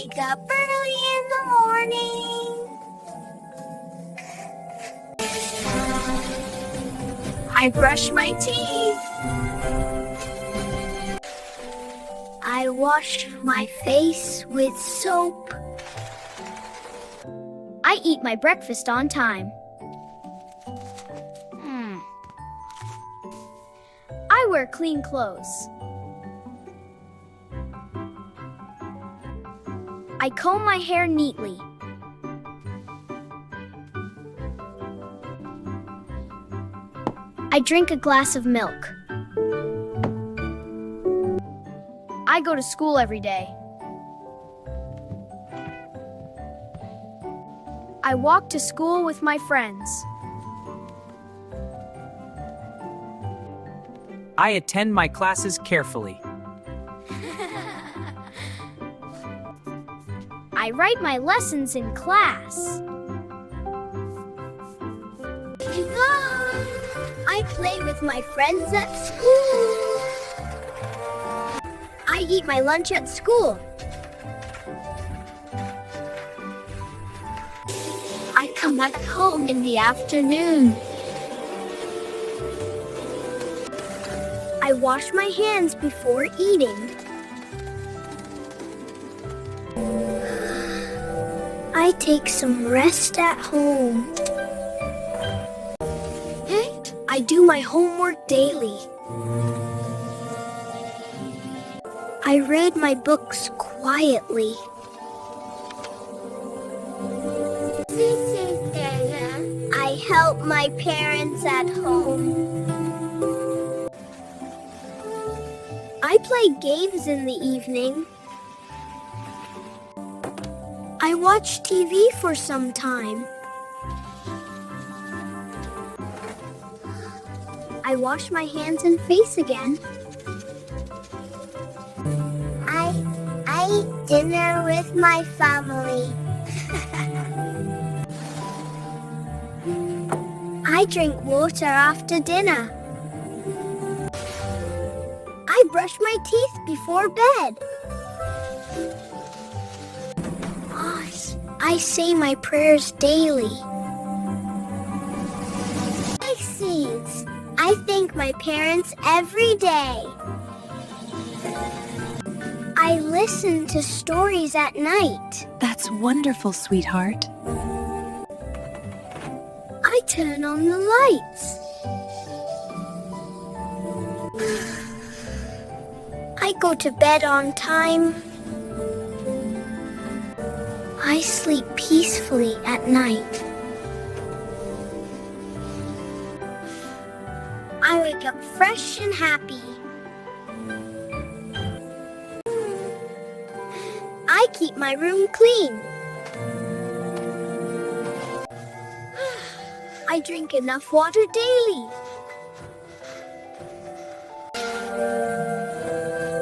wake up early in the morning. I brush my teeth. I wash my face with soap. I eat my breakfast on time. I wear clean clothes. I comb my hair neatly. I drink a glass of milk. I go to school every day. I walk to school with my friends. I attend my classes carefully. I write my lessons in class. I play with my friends at school. I eat my lunch at school. I come back home in the afternoon. I wash my hands before eating. I take some rest at home. I do my homework daily. I read my books quietly. I help my parents at home. I play games in the evening. I watch TV for some time. I wash my hands and face again. I eat dinner with my family. I drink water after dinner. I brush my teeth before bed. I say my prayers daily. I thank my parents every day. I listen to stories at night. That's wonderful, sweetheart. I turn on the lights. I go to bed on time. I sleep peacefully at night. I wake up fresh and happy. I keep my room clean. I drink enough water daily.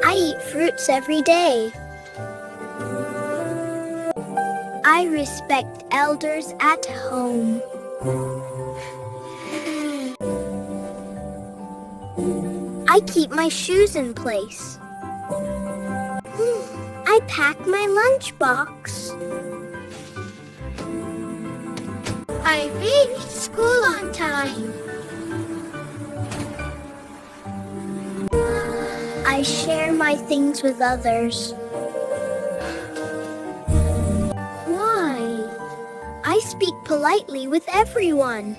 I eat fruits every day. I respect elders at home. I keep my shoes in place. I pack my lunchbox. I reach school on time. I share my things with others. Why? I speak politely with everyone.